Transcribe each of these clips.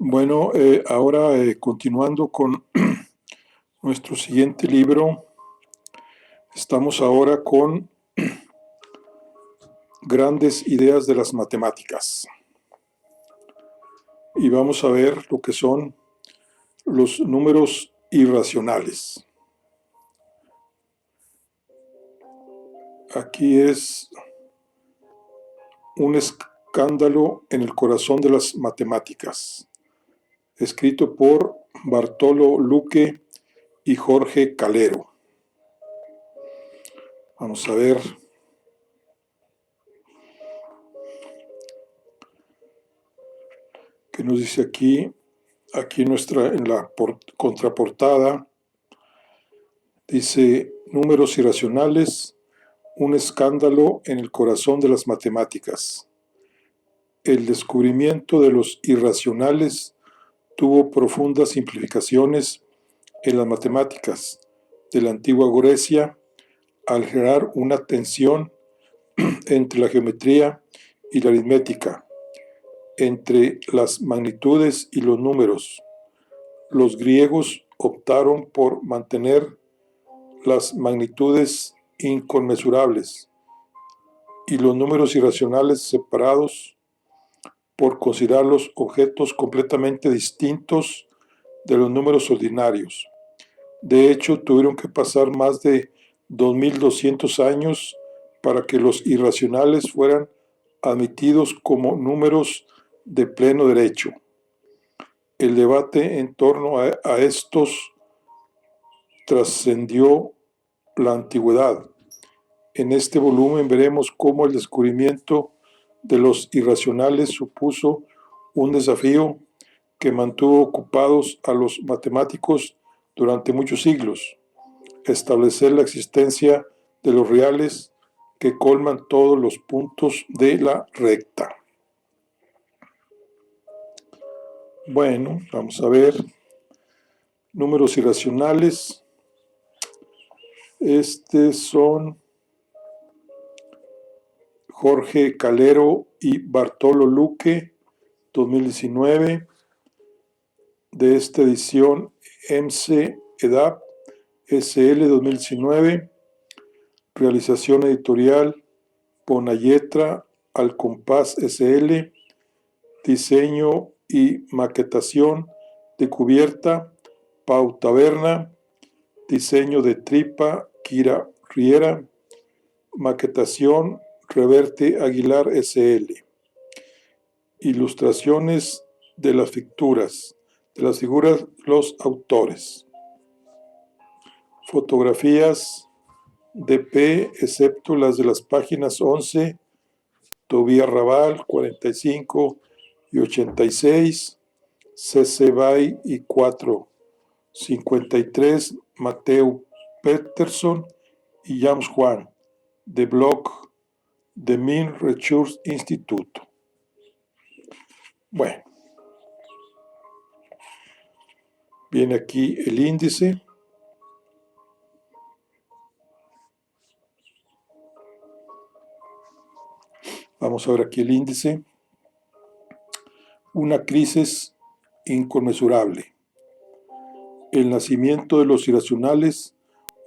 Bueno, ahora continuando con nuestro siguiente libro, estamos ahora con grandes ideas de las matemáticas y vamos a ver lo que son los números irracionales. Aquí es un escándalo en el corazón de las matemáticas, escrito por Bartolo Luque y Jorge Calero. Vamos a ver. ¿Qué nos dice aquí? Aquí en la contraportada dice números irracionales, un escándalo en el corazón de las matemáticas. El descubrimiento de los irracionales tuvo profundas implicaciones en las matemáticas de la antigua Grecia al generar una tensión entre la geometría y la aritmética, entre las magnitudes y los números. Los griegos optaron por mantener las magnitudes inconmensurables y los números irracionales separados por considerarlos objetos completamente distintos de los números ordinarios. De hecho, tuvieron que pasar más de 2200 años para que los irracionales fueran admitidos como números de pleno derecho. El debate en torno a estos trascendió la antigüedad. En este volumen veremos cómo el descubrimiento de los irracionales supuso un desafío que mantuvo ocupados a los matemáticos durante muchos siglos: establecer la existencia de los reales que colman todos los puntos de la recta. Bueno, vamos a ver. Números irracionales. Son Jorge Calero y Bartolo Luque, 2019, de esta edición EMSE EDAP SL 2019, realización editorial Ponalletra Al Compás SL, diseño y maquetación de cubierta Pau Taberna, diseño de tripa Kira Riera, maquetación Reverte Aguilar SL. Ilustraciones de las figuras, los autores. Fotografías DP, excepto las de las páginas 11, Tobías Raval, 45 y 86, C.C. Bay y 4, 53, Mateo Peterson y James Juan, de blog The Min Research Institute. Bueno, viene aquí el índice. Vamos a ver aquí el índice. Una crisis inconmensurable. El nacimiento de los irracionales,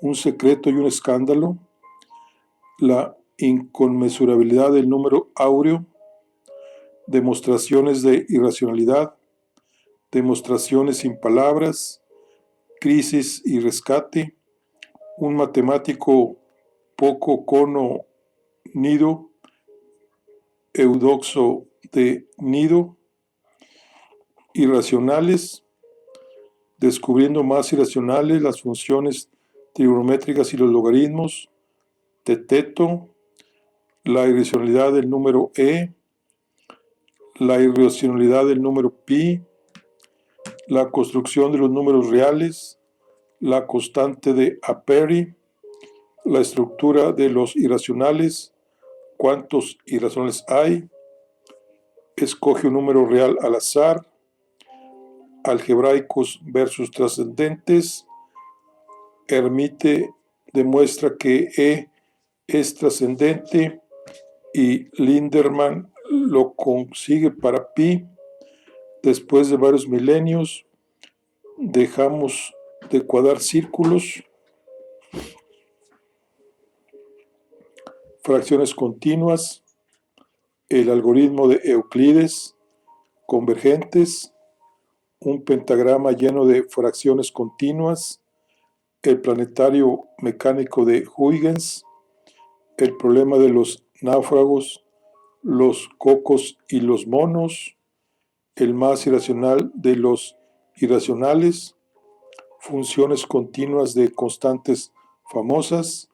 un secreto y un escándalo. La inconmensurabilidad del número áureo. Demostraciones de irracionalidad. Demostraciones sin palabras. Crisis y rescate. Un matemático poco conocido, Eudoxo de Nido. Irracionales, descubriendo más irracionales, las funciones trigonométricas y los logaritmos. Teteto, la irracionalidad del número e, la irracionalidad del número pi, la construcción de los números reales, la constante de Aperi, la estructura de los irracionales, cuántos irracionales hay, escoge un número real al azar, algebraicos versus trascendentes. Hermite demuestra que E es trascendente y Lindemann lo consigue para pi. Después de varios milenios, dejamos de cuadrar círculos, fracciones continuas, el algoritmo de Euclides, convergentes, un pentagrama lleno de fracciones continuas, el planetario mecánico de Huygens, el problema de los náufragos, los cocos y los monos, el más irracional de los irracionales, funciones continuas de constantes famosas,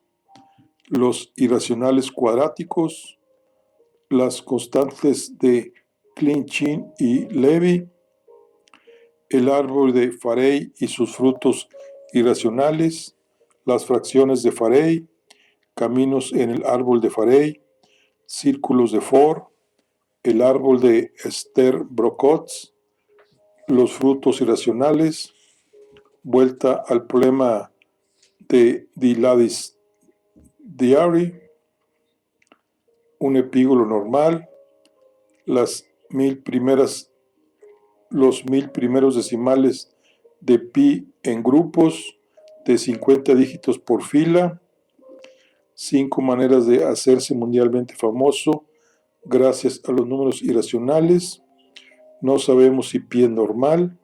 los irracionales cuadráticos, las constantes de Cauchy y Levy, el árbol de Farey y sus frutos irracionales, las fracciones de Farey, caminos en el árbol de Farey, círculos de Ford, el árbol de Stern-Brockotz, los frutos irracionales, vuelta al problema de Diladis Diary, un epígolo normal, los 1000 primeros decimales de pi en grupos de 50 dígitos por fila, 5 maneras de hacerse mundialmente famoso gracias a los números irracionales, no sabemos si pi es normal,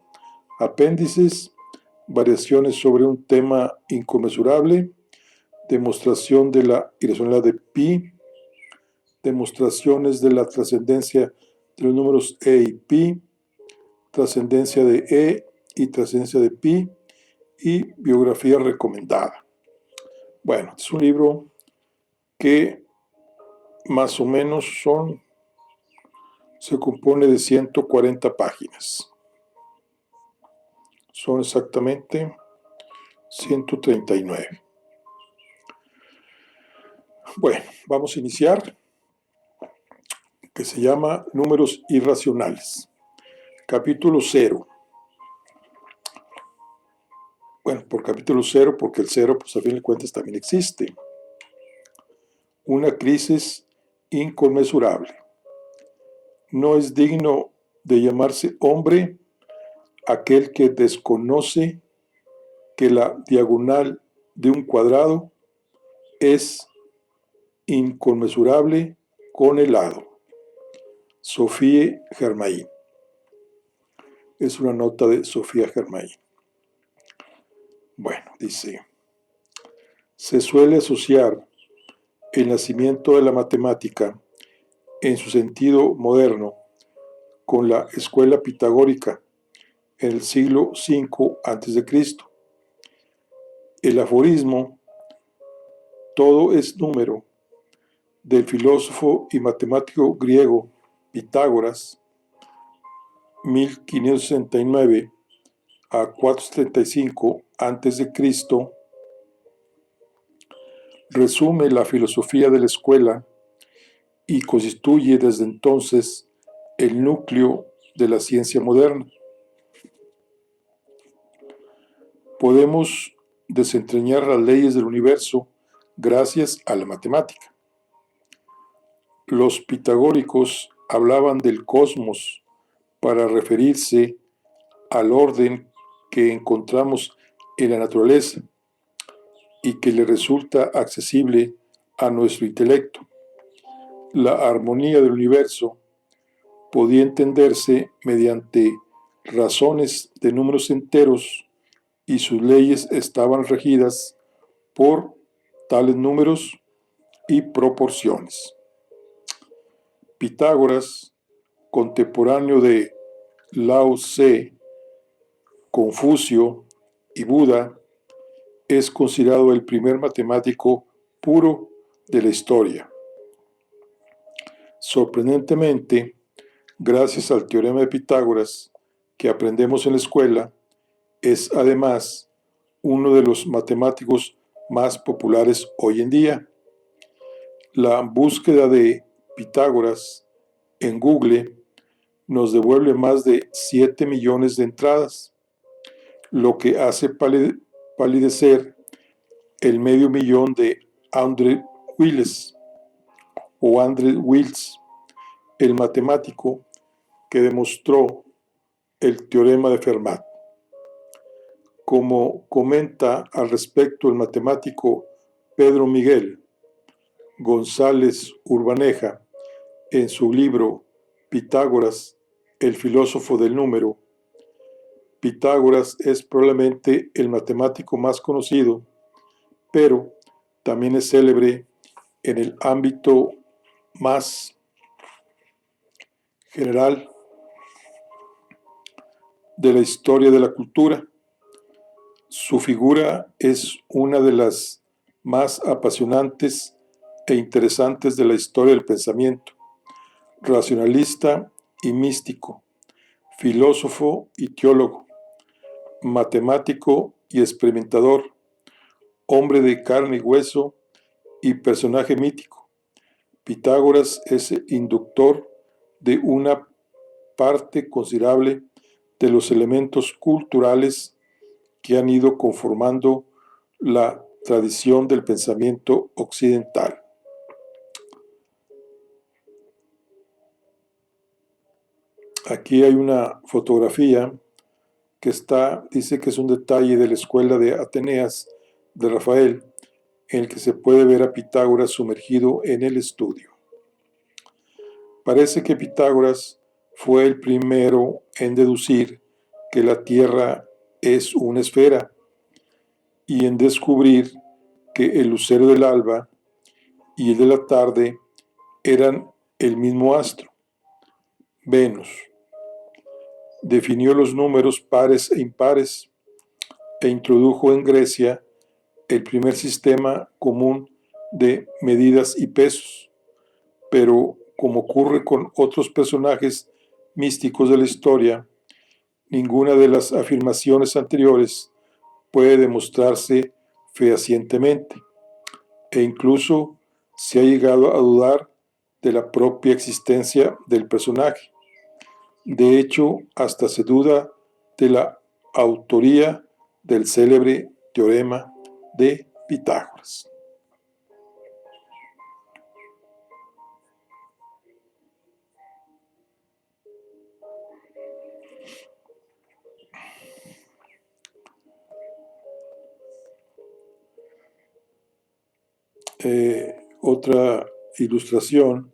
apéndices, variaciones sobre un tema inconmensurable, demostración de la irracionalidad de pi, demostraciones de la trascendencia de los números e y pi, trascendencia de e y trascendencia de pi, y biografía recomendada. Bueno, es un libro que más o menos se compone de 140 páginas. Son exactamente 139. Bueno, vamos a iniciar, que se llama Números Irracionales. Capítulo 0. Bueno, por capítulo 0, porque el 0, pues a fin de cuentas también existe. Una crisis inconmensurable. No es digno de llamarse hombre aquel que desconoce que la diagonal de un cuadrado es inconmensurable con el lado. Sophie Germain. Es una nota de Sofía Germain. Bueno, dice, se suele asociar el nacimiento de la matemática en su sentido moderno con la escuela pitagórica en el siglo V a.C. El aforismo todo es número del filósofo y matemático griego Pitágoras, 1569 a 475 a.C., resume la filosofía de la escuela y constituye desde entonces el núcleo de la ciencia moderna. Podemos desentrañar las leyes del universo gracias a la matemática. Los pitagóricos hablaban del cosmos para referirse al orden que encontramos en la naturaleza y que le resulta accesible a nuestro intelecto. La armonía del universo podía entenderse mediante razones de números enteros y sus leyes estaban regidas por tales números y proporciones. Pitágoras, contemporáneo de Lao Tse, Confucio y Buda, es considerado el primer matemático puro de la historia. Sorprendentemente, gracias al teorema de Pitágoras que aprendemos en la escuela, es además uno de los matemáticos más populares hoy en día. La búsqueda de Pitágoras en Google nos devuelve más de 7 millones de entradas, lo que hace palidecer el medio millón de Andrew Wiles, el matemático que demostró el teorema de Fermat. Como comenta al respecto el matemático Pedro Miguel González Urbaneja en su libro Pitágoras, el filósofo del número, Pitágoras es probablemente el matemático más conocido, pero también es célebre en el ámbito más general de la historia de la cultura. Su figura es una de las más apasionantes e interesantes de la historia del pensamiento, racionalista y místico, filósofo y teólogo, matemático y experimentador, hombre de carne y hueso y personaje mítico. Pitágoras es inductor de una parte considerable de los elementos culturales que han ido conformando la tradición del pensamiento occidental. Aquí hay una fotografía que dice que es un detalle de la escuela de Ateneas de Rafael, en el que se puede ver a Pitágoras sumergido en el estudio. Parece que Pitágoras fue el primero en deducir que la Tierra es una esfera y en descubrir que el lucero del alba y el de la tarde eran el mismo astro, Venus. Definió los números pares e impares e introdujo en Grecia el primer sistema común de medidas y pesos, pero como ocurre con otros personajes místicos de la historia, ninguna de las afirmaciones anteriores puede demostrarse fehacientemente, e incluso se ha llegado a dudar de la propia existencia del personaje. De hecho, hasta se duda de la autoría del célebre teorema de Pitágoras. Otra ilustración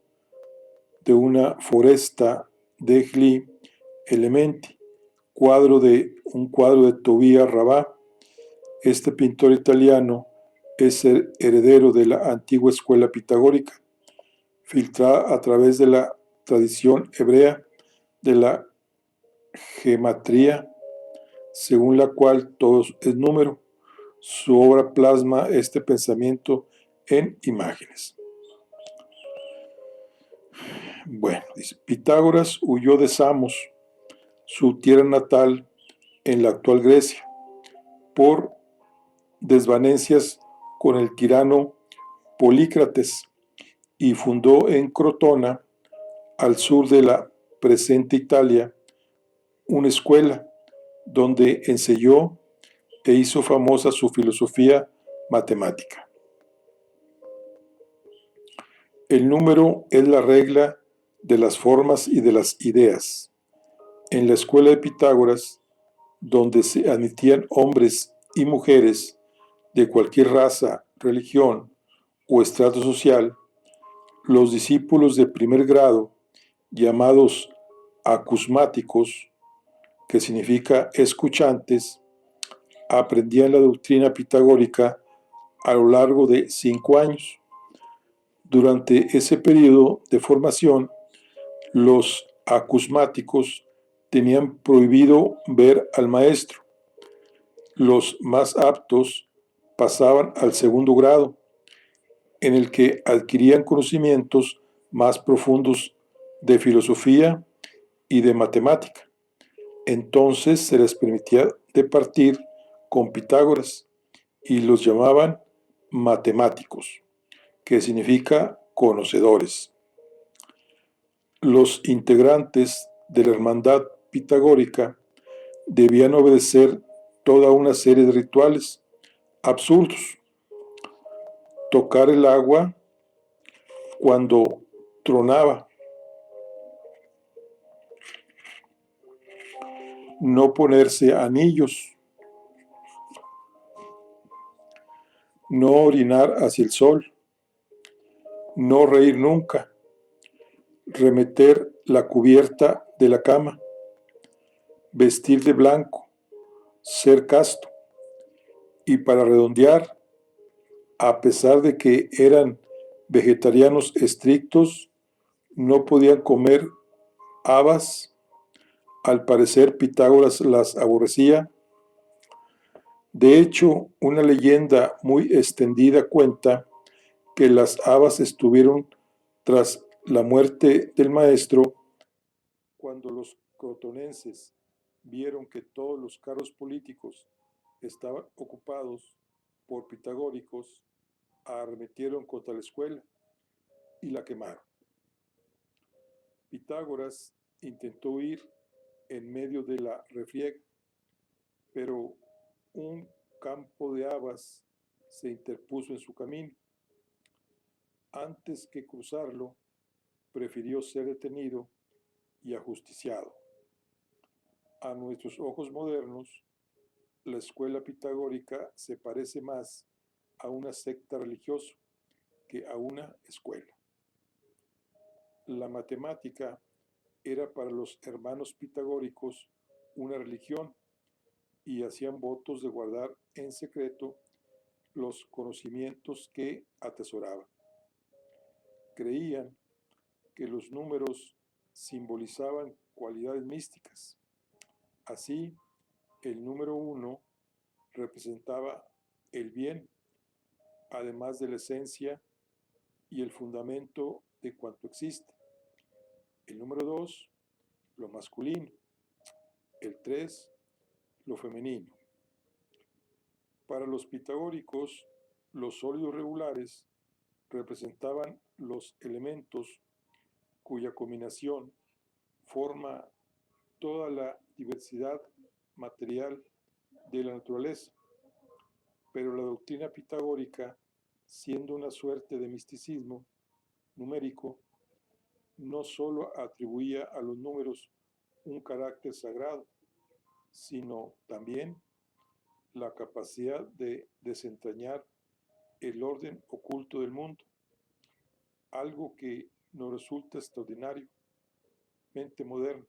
de una foresta degli elementi, un cuadro de Tobia Rabà. Este pintor italiano es el heredero de la antigua escuela pitagórica, filtrada a través de la tradición hebrea de la gematría, según la cual todo es número. Su obra plasma este pensamiento en imágenes. Bueno, dice, Pitágoras huyó de Samos, su tierra natal en la actual Grecia, por desvanencias con el tirano Polícrates y fundó en Crotona, al sur de la presente Italia, una escuela donde enseñó e hizo famosa su filosofía matemática. El número es la regla de las formas y de las ideas. En la escuela de Pitágoras, donde se admitían hombres y mujeres de cualquier raza, religión o estrato social, los discípulos de primer grado, llamados acusmáticos, que significa escuchantes, aprendían la doctrina pitagórica a lo largo de 5 años. Durante ese periodo de formación, los acusmáticos tenían prohibido ver al maestro. Los más aptos pasaban al segundo grado, en el que adquirían conocimientos más profundos de filosofía y de matemática. Entonces se les permitía departir con Pitágoras y los llamaban matemáticos, que significa conocedores. Los integrantes de la hermandad pitagórica debían obedecer toda una serie de rituales absurdos. Tocar el agua cuando tronaba, no ponerse anillos, no orinar hacia el sol, no reír nunca, remeter la cubierta de la cama, vestir de blanco, ser casto, y para redondear, a pesar de que eran vegetarianos estrictos, no podían comer habas. Al parecer Pitágoras las aborrecía. De hecho, una leyenda muy extendida cuenta que las habas estuvieron tras la muerte del maestro. Cuando los crotonenses vieron que todos los cargos políticos estaban ocupados por pitagóricos, arremetieron contra la escuela y la quemaron. Pitágoras intentó huir en medio de la refriega, pero un campo de habas se interpuso en su camino. Antes que cruzarlo, prefirió ser detenido y ajusticiado. A nuestros ojos modernos, la escuela pitagórica se parece más a una secta religiosa que a una escuela. La matemática era para los hermanos pitagóricos una religión y hacían votos de guardar en secreto los conocimientos que atesoraban. Creían que los números simbolizaban cualidades místicas. Así, el número 1 representaba el bien, además de la esencia y el fundamento de cuanto existe. El número 2, lo masculino. El 3, lo femenino. Para los pitagóricos, los sólidos regulares representaban los elementos cuya combinación forma toda la diversidad material de la naturaleza. Pero la doctrina pitagórica, siendo una suerte de misticismo numérico, no solo atribuía a los números un carácter sagrado, sino también la capacidad de desentrañar el orden oculto del mundo, algo que nos resulta extraordinariamente moderno.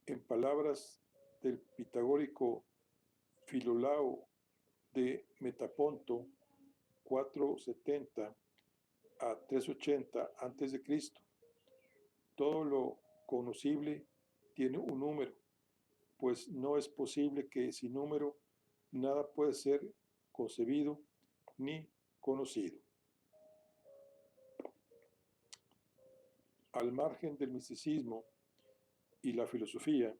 En palabras del pitagórico Filolao de Metaponto, 470 a 380 a.C., todo lo conocible tiene un número, pues no es posible que sin número nada puede ser concebido ni conocido. Al margen del misticismo y la filosofía,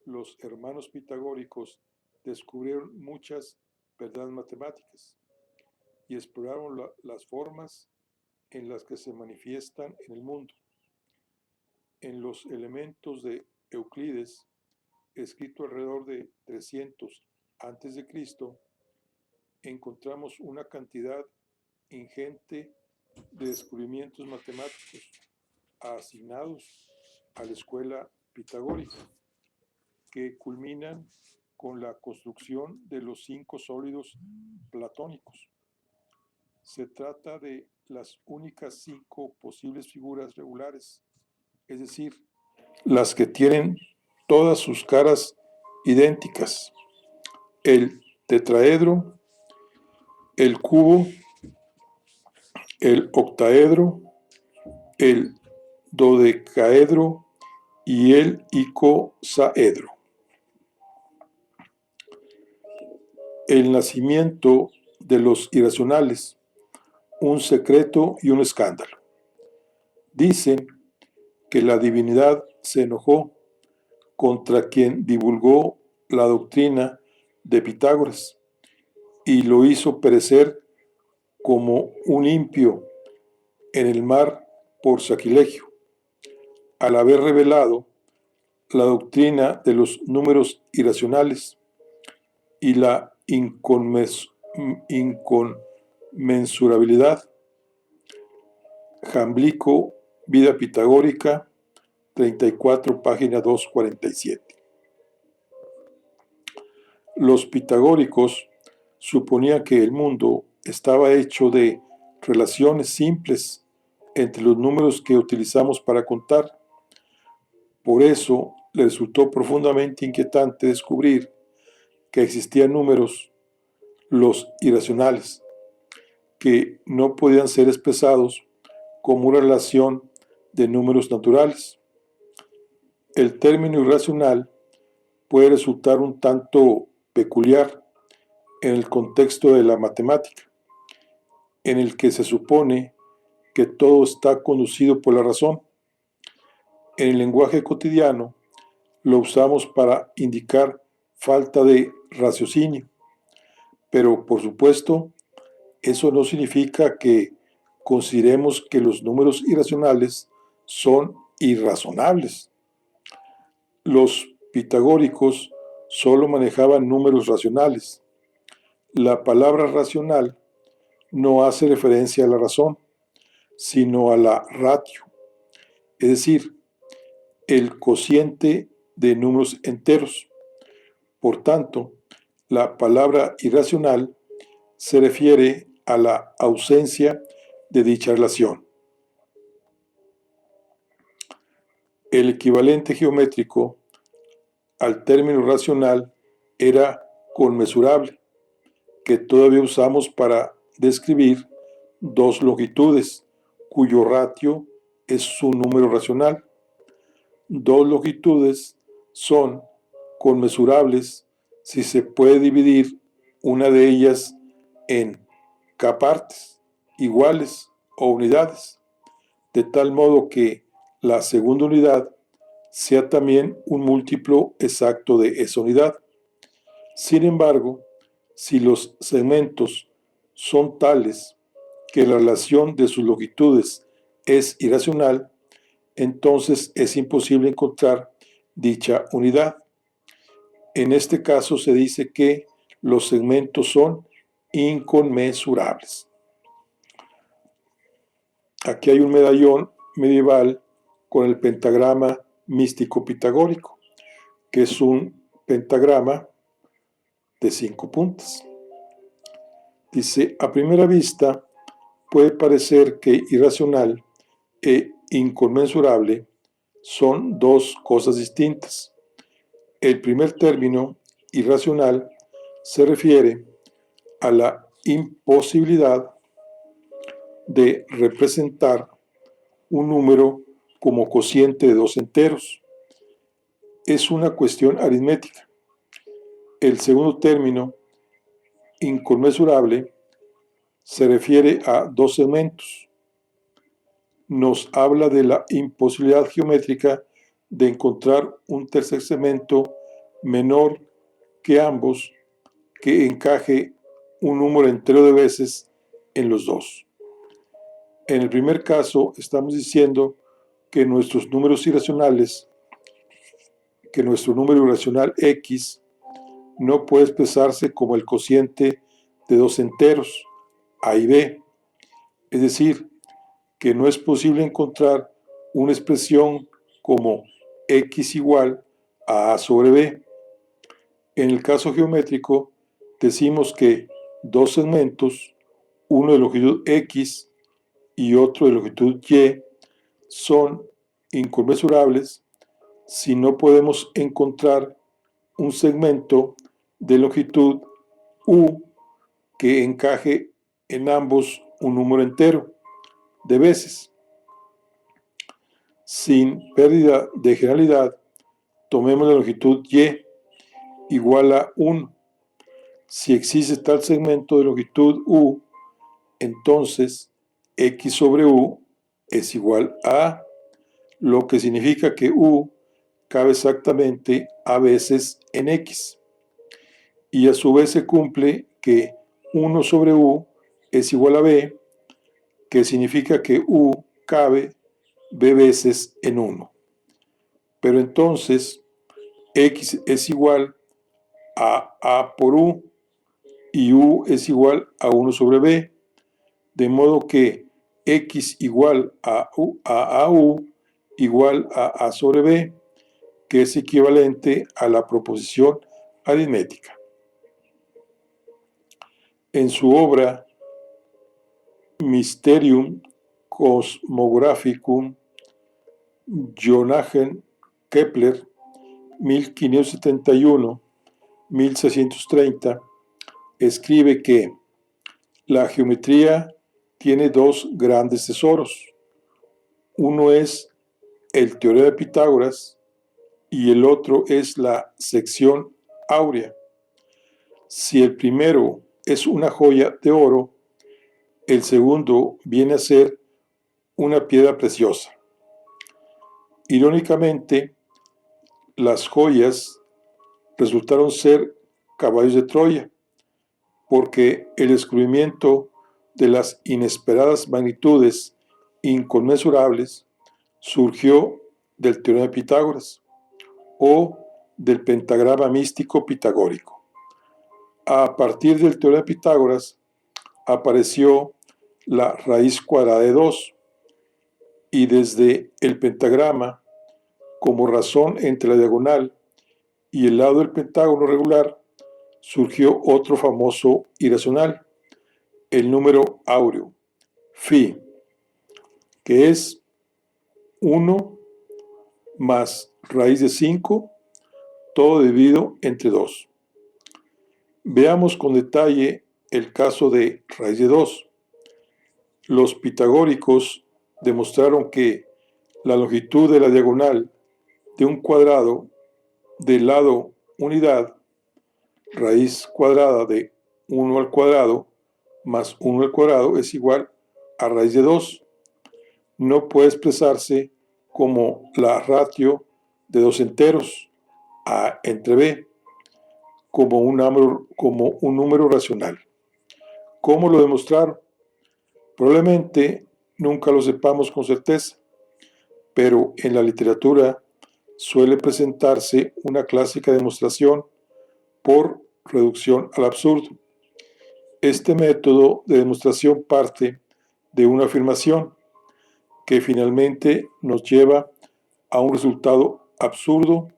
los hermanos pitagóricos descubrieron muchas verdades matemáticas y exploraron las formas en las que se manifiestan en el mundo. En los elementos de Euclides, escrito alrededor de 300 a.C., encontramos una cantidad ingente de descubrimientos matemáticos asignados a la escuela pitagórica, que culminan con la construcción de los 5 sólidos platónicos. Se trata de las únicas 5 posibles figuras regulares, es decir, las que tienen todas sus caras idénticas: el tetraedro, el cubo, el octaedro, el dodecaedro y el icosaedro. El nacimiento de los irracionales, un secreto y un escándalo. Dicen que la divinidad se enojó contra quien divulgó la doctrina de Pitágoras y lo hizo perecer como un impío en el mar por sacrilegio, al haber revelado la doctrina de los números irracionales y la inconmensurabilidad. Jamblico, Vida Pitagórica, 34, página 247. Los pitagóricos suponían que el mundo estaba hecho de relaciones simples entre los números que utilizamos para contar. Por eso le resultó profundamente inquietante descubrir que existían números, los irracionales, que no podían ser expresados como una relación de números naturales. El término irracional puede resultar un tanto peculiar en el contexto de la matemática, en el que se supone que todo está conducido por la razón. En el lenguaje cotidiano lo usamos para indicar falta de raciocinio, pero por supuesto eso no significa que consideremos que los números irracionales son irrazonables. Los pitagóricos solo manejaban números racionales. La palabra racional no hace referencia a la razón, sino a la ratio, es decir, el cociente de números enteros. Por tanto, la palabra irracional se refiere a la ausencia de dicha relación. El equivalente geométrico al término racional era conmensurable, que todavía usamos para describir dos longitudes, cuyo ratio es su número racional. Dos longitudes son conmensurables si se puede dividir una de ellas en k partes iguales o unidades, de tal modo que la segunda unidad sea también un múltiplo exacto de esa unidad. Sin embargo, si los segmentos son tales que la relación de sus longitudes es irracional, entonces es imposible encontrar dicha unidad. En este caso se dice que los segmentos son inconmensurables. Aquí hay un medallón medieval con el pentagrama místico pitagórico, que es un pentagrama de 5 puntas. Dice, a primera vista puede parecer que irracional e inconmensurable son dos cosas distintas. El primer término, irracional, se refiere a la imposibilidad de representar un número como cociente de dos enteros. Es una cuestión aritmética. El segundo término, inconmensurable, se refiere a dos segmentos. Nos habla de la imposibilidad geométrica de encontrar un tercer segmento menor que ambos que encaje un número entero de veces en los dos. En el primer caso, estamos diciendo que nuestros números irracionales, que nuestro número irracional x no puede expresarse como el cociente de dos enteros, a y b, es decir, que no es posible encontrar una expresión como x igual a sobre b. En el caso geométrico, decimos que dos segmentos, uno de longitud x y otro de longitud y, son inconmensurables si no podemos encontrar un segmento de longitud u que encaje en ambos un número entero de veces. Sin pérdida de generalidad, tomemos la longitud y igual a 1. Si existe tal segmento de longitud u, entonces x sobre u es igual a A, lo que significa que u cabe exactamente a veces en x. Y a su vez se cumple que 1 sobre u es igual a b, que significa que u cabe b veces en 1. Pero entonces x es igual a por u y u es igual a 1 sobre b, de modo que x igual a u igual a sobre b, que es equivalente a la proposición aritmética. En su obra Mysterium Cosmographicum, Johann Kepler, 1571-1630, escribe que la geometría tiene dos grandes tesoros. Uno es el teorema de Pitágoras y el otro es la sección áurea. Si el primero es una joya de oro, el segundo viene a ser una piedra preciosa. Irónicamente, las joyas resultaron ser caballos de Troya, porque el descubrimiento de las inesperadas magnitudes inconmensurables surgió del teorema de Pitágoras o del pentagrama místico pitagórico. A partir del teorema de Pitágoras apareció la raíz cuadrada de 2 y desde el pentagrama, como razón entre la diagonal y el lado del pentágono regular, surgió otro famoso irracional, el número áureo, phi, que es 1 más raíz de 5, todo dividido entre 2. Veamos con detalle el caso de raíz de 2. Los pitagóricos demostraron que la longitud de la diagonal de un cuadrado del lado unidad, raíz cuadrada de 1 al cuadrado más 1 al cuadrado es igual a raíz de 2. No puede expresarse como la ratio de dos enteros, a entre b, como un número racional. ¿Cómo lo demostraron? Probablemente nunca lo sepamos con certeza, pero en la literatura suele presentarse una clásica demostración por reducción al absurdo. Este método de demostración parte de una afirmación que finalmente nos lleva a un resultado absurdo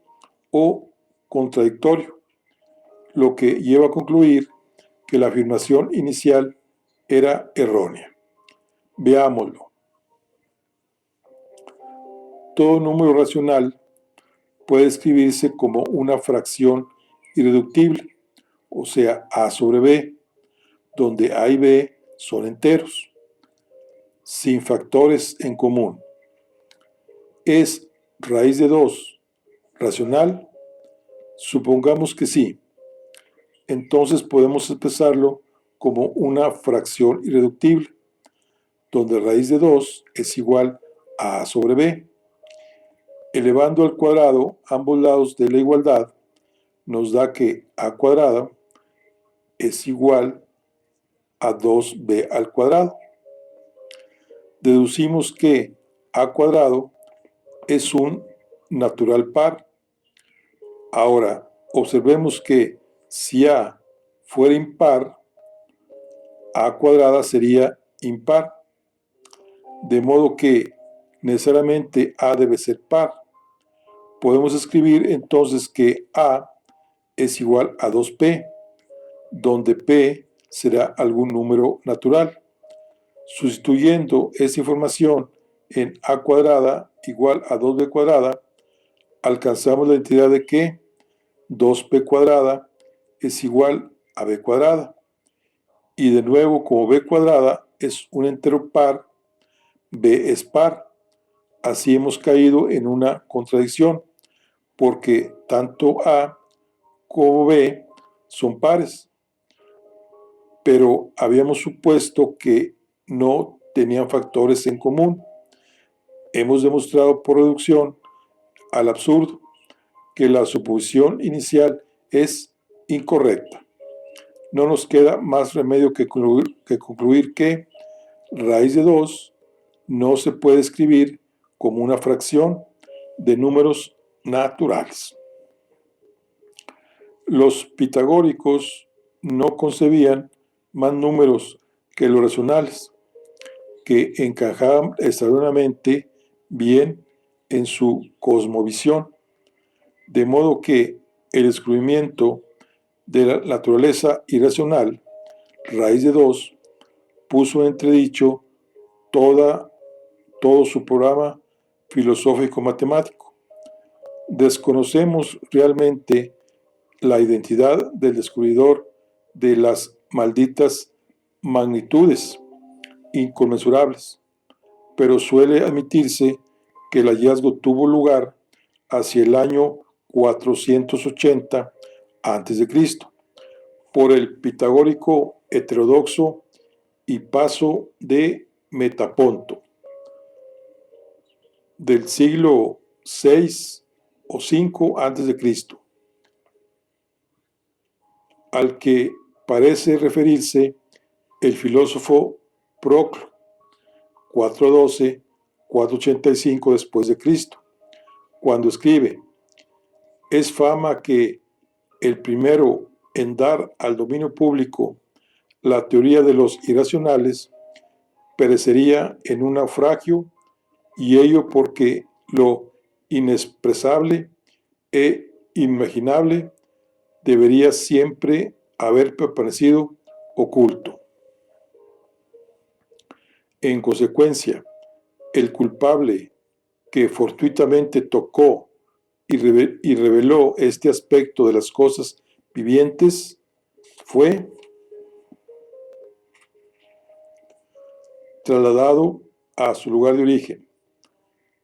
o contradictorio, lo que lleva a concluir que la afirmación inicial era errónea. Veámoslo. Todo número racional puede escribirse como una fracción irreductible, o sea, a sobre b, donde a y b son enteros, sin factores en común. ¿Es raíz de 2 racional? Supongamos que sí. Entonces podemos expresarlo como una fracción irreductible, donde raíz de 2 es igual a sobre b. Elevando al cuadrado ambos lados de la igualdad, nos da que a cuadrada es igual a 2b al cuadrado. Deducimos que a cuadrado es un natural par. Ahora, observemos que si a fuera impar, a cuadrada sería impar, de modo que necesariamente a debe ser par. Podemos escribir entonces que a es igual a 2p, donde p será algún número natural. Sustituyendo esta información en a cuadrada igual a 2b cuadrada, alcanzamos la identidad de que 2p cuadrada es igual a b cuadrada. Y de nuevo, como b cuadrada es un entero par, b es par. Así hemos caído en una contradicción, porque tanto a como b son pares, pero habíamos supuesto que no tenían factores en común. Hemos demostrado por reducción al absurdo que la suposición inicial es incorrecta. No nos queda más remedio que concluir que raíz de 2 no se puede escribir como una fracción de números naturales. Los pitagóricos no concebían más números que los racionales, que encajaban extraordinariamente bien en su cosmovisión, de modo que el descubrimiento de la naturaleza irracional raíz de 2, puso en entredicho todo su programa filosófico matemático. Desconocemos realmente la identidad del descubridor de las malditas magnitudes inconmensurables, pero suele admitirse que el hallazgo tuvo lugar hacia el año 480 a.C. por el pitagórico heterodoxo Hipaso de Metaponto, del siglo VI o V a.C., al que parece referirse el filósofo Proclo, 412-485 después de Cristo, cuando escribe: es fama que el primero en dar al dominio público la teoría de los irracionales perecería en un naufragio, y ello porque lo inexpresable e inimaginable debería siempre haber permanecido oculto. En consecuencia, el culpable que fortuitamente tocó y reveló este aspecto de las cosas vivientes fue trasladado a su lugar de origen,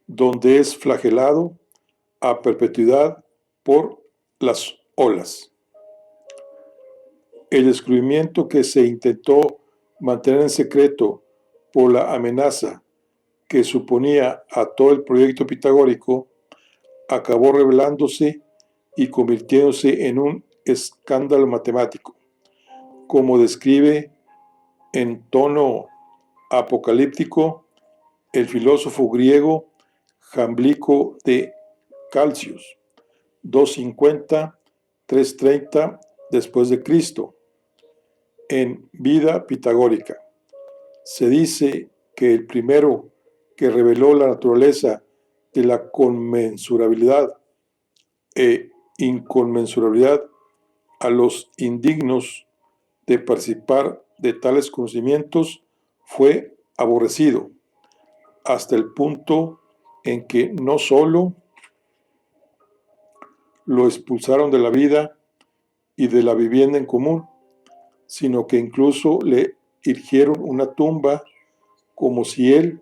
donde es flagelado a perpetuidad por las olas. El descubrimiento que se intentó mantener en secreto por la amenaza que suponía a todo el proyecto pitagórico acabó revelándose y convirtiéndose en un escándalo matemático, como describe en tono apocalíptico el filósofo griego Jámblico de Calcius, 250-330 después de Cristo, en Vida Pitagórica. Se dice que el primero que reveló la naturaleza de la conmensurabilidad e inconmensurabilidad a los indignos de participar de tales conocimientos fue aborrecido, hasta el punto en que no sólo lo expulsaron de la vida y de la vivienda en común, sino que incluso le erigieron una tumba, como si él,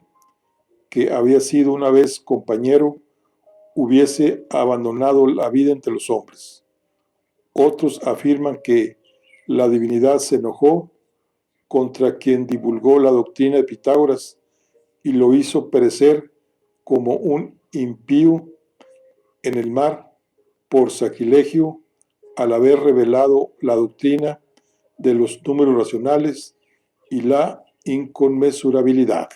que había sido una vez compañero, hubiese abandonado la vida entre los hombres. Otros afirman que la divinidad se enojó contra quien divulgó la doctrina de Pitágoras y lo hizo perecer como un impío en el mar por sacrilegio al haber revelado la doctrina de los números racionales y la inconmensurabilidad.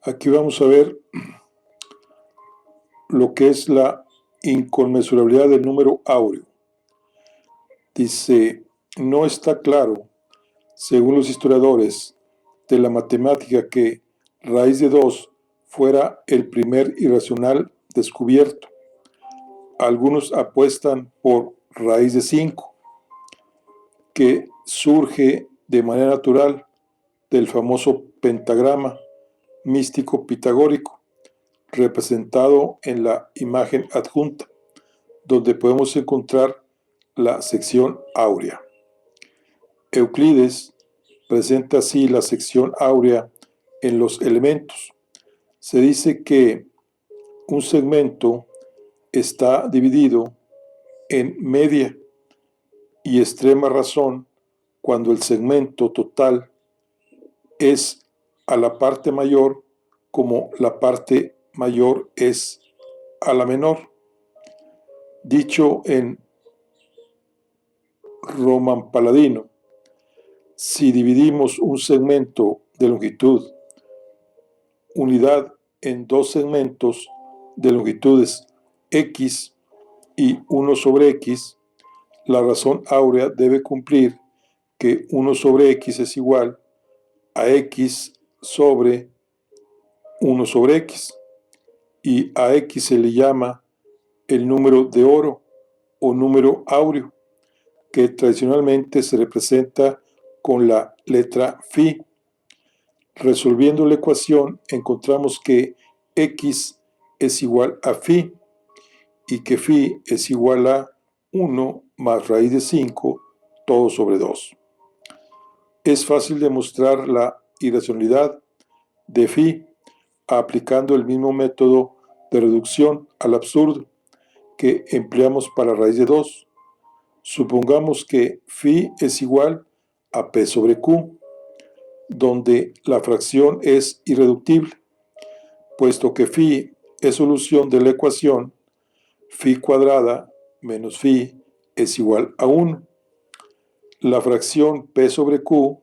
Aquí vamos a ver lo que es la inconmensurabilidad del número áureo. Dice: no está claro, según los historiadores de la matemática, que raíz de 2 fuera el primer irracional descubierto. Algunos apuestan por raíz de 5, que surge de manera natural del famoso pentagrama místico pitagórico, representado en la imagen adjunta, donde podemos encontrar la sección áurea. Euclides presenta así la sección áurea en los elementos. Se dice que un segmento está dividido en media y extrema razón cuando el segmento total es a la parte mayor como la parte mayor es a la menor. Dicho en Roman Paladino, si dividimos un segmento de longitud unidad en dos segmentos de longitudes x y 1 sobre x, la razón áurea debe cumplir que 1 sobre x es igual a x sobre 1 sobre x, y a x se le llama el número de oro o número áureo, que tradicionalmente se representa con la letra phi. Resolviendo la ecuación encontramos que x es igual a phi y que phi es igual a 1 más raíz de 5 todo sobre 2. Es fácil demostrar la irracionalidad de phi aplicando el mismo método de reducción al absurdo que empleamos para raíz de 2. Supongamos que phi es igual a p sobre q, donde la fracción es irreductible, puesto que phi es solución de la ecuación phi cuadrada menos phi es igual a 1. La fracción p sobre q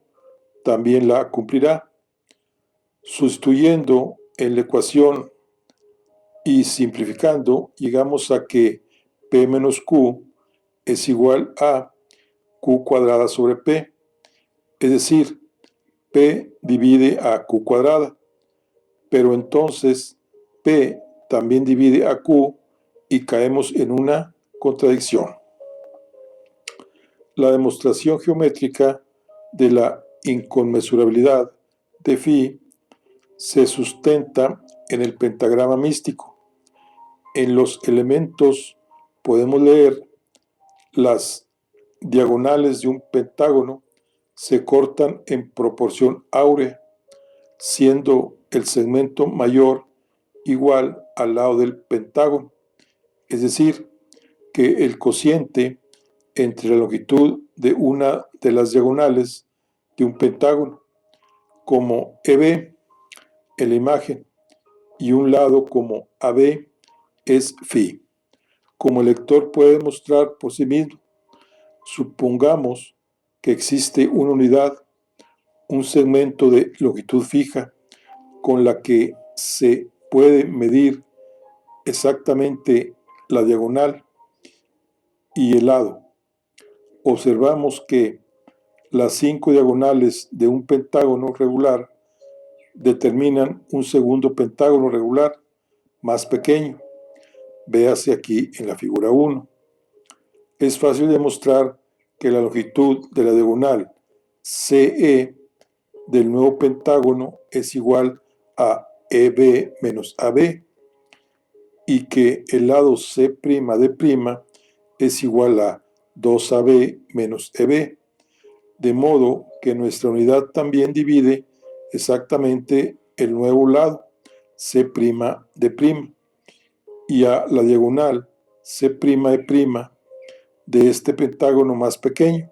también la cumplirá. Sustituyendo en la ecuación y simplificando, llegamos a que p menos q es igual a q cuadrada sobre p, es decir, p divide a q cuadrada, pero entonces p también divide a q y caemos en una contradicción. La demostración geométrica de la inconmensurabilidad de phi se sustenta en el pentagrama místico. En los elementos podemos leer las diagonales de un pentágono se cortan en proporción áurea, siendo el segmento mayor igual al lado del pentágono, es decir, que el cociente entre la longitud de una de las diagonales de un pentágono, como EB en la imagen, y un lado como AB es phi. Como el lector puede demostrar por sí mismo, supongamos que existe una unidad, un segmento de longitud fija, con la que se puede medir exactamente la diagonal y el lado. Observamos que las 5 diagonales de un pentágono regular determinan un segundo pentágono regular más pequeño. Véase aquí en la figura 1. Es fácil demostrar que la longitud de la diagonal CE del nuevo pentágono es igual a EB menos AB y que el lado C' de' es igual a 2AB menos EB, de modo que nuestra unidad también divide exactamente el nuevo lado C' de' y a la diagonal C' de este pentágono más pequeño,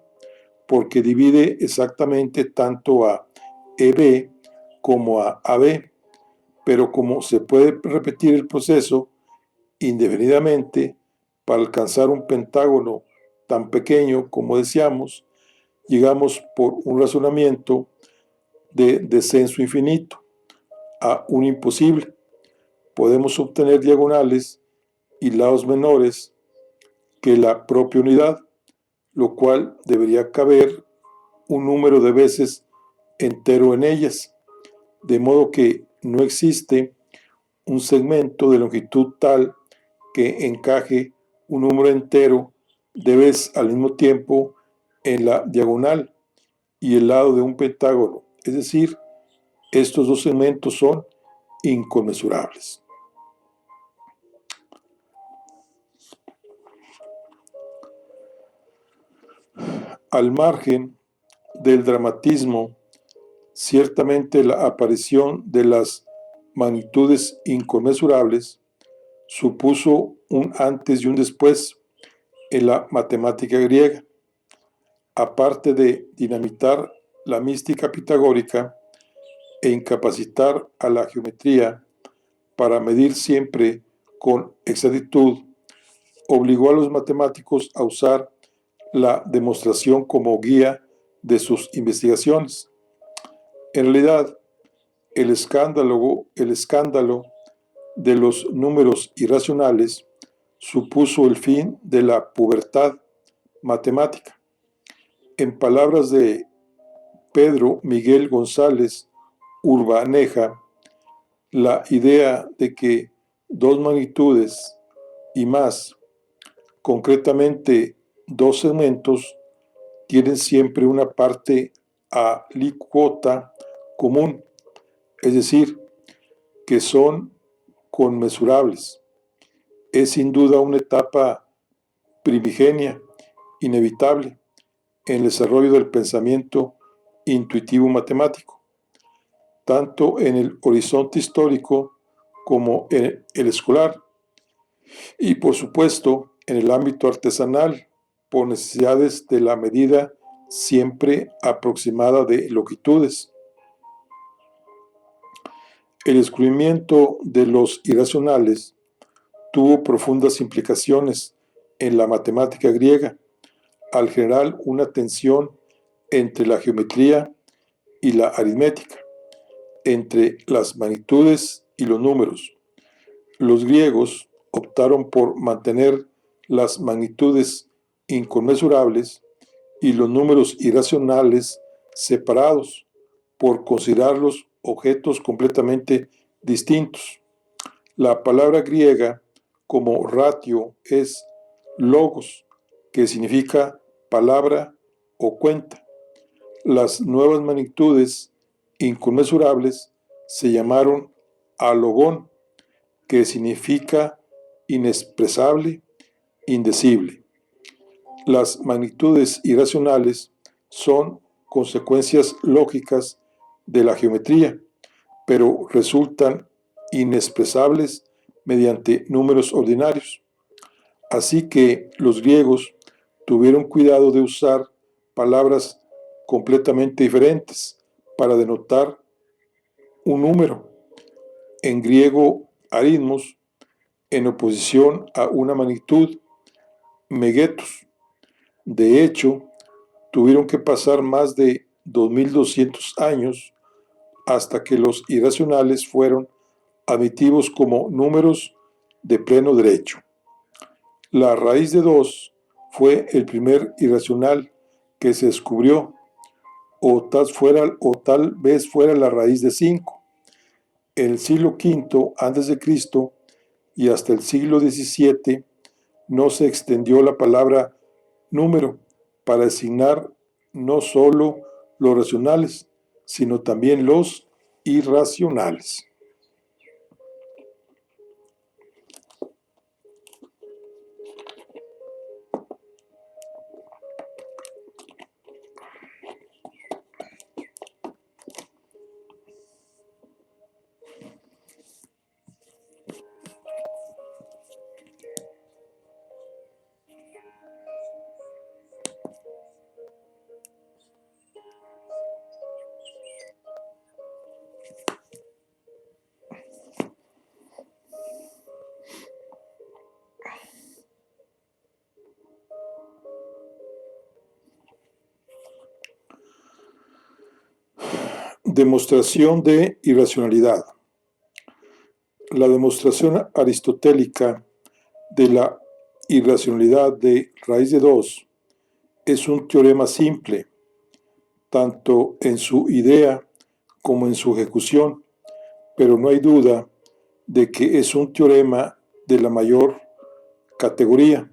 porque divide exactamente tanto a EB como a AB, pero como se puede repetir el proceso indefinidamente para alcanzar un pentágono tan pequeño como deseamos, llegamos por un razonamiento de descenso infinito a un imposible. Podemos obtener diagonales y lados menores que la propia unidad, lo cual debería caber un número de veces entero en ellas, de modo que no existe un segmento de longitud tal que encaje un número entero de veces al mismo tiempo en la diagonal y el lado de un pentágono. Es decir, estos dos segmentos son inconmensurables. Al margen del dramatismo, ciertamente la aparición de las magnitudes inconmensurables supuso un antes y un después en la matemática griega. aparte de dinamitar la mística pitagórica e incapacitar a la geometría para medir siempre con exactitud, obligó a los matemáticos a usar la demostración como guía de sus investigaciones. En realidad, el escándalo de los números irracionales supuso el fin de la pubertad matemática. En palabras de Pedro Miguel González Urbaneja, la idea de que dos magnitudes y más, concretamente dos segmentos, tienen siempre una parte alícuota común, es decir, que son conmensurables. Es sin duda una etapa primigenia, inevitable, en el desarrollo del pensamiento intuitivo matemático, tanto en el horizonte histórico como en el escolar, y por supuesto en el ámbito artesanal, por necesidades de la medida siempre aproximada de longitudes. El descubrimiento de los irracionales tuvo profundas implicaciones en la matemática griega, al generar una tensión entre la geometría y la aritmética, entre las magnitudes y los números. Los griegos optaron por mantener las magnitudes inconmensurables y los números irracionales separados, por considerarlos objetos completamente distintos. La palabra griega como ratio es logos, que significa palabra o cuenta. Las nuevas magnitudes inconmensurables se llamaron alogón, que significa inexpresable, indecible. Las magnitudes irracionales son consecuencias lógicas de la geometría, pero resultan inexpresables mediante números ordinarios. Así que los griegos tuvieron cuidado de usar palabras completamente diferentes para denotar un número. En griego, aritmos, en oposición a una magnitud, megetos. De hecho, tuvieron que pasar más de 2200 años hasta que los irracionales fueron admitidos como números de pleno derecho. La raíz de 2 fue el primer irracional que se descubrió, o tal vez fuera la raíz de 5. En el siglo V a.C. y hasta el siglo XVII no se extendió la palabra número para designar no solo los racionales, sino también los irracionales. Demostración de irracionalidad. La demostración aristotélica de la irracionalidad de raíz de 2 es un teorema simple, tanto en su idea como en su ejecución, pero no hay duda de que es un teorema de la mayor categoría.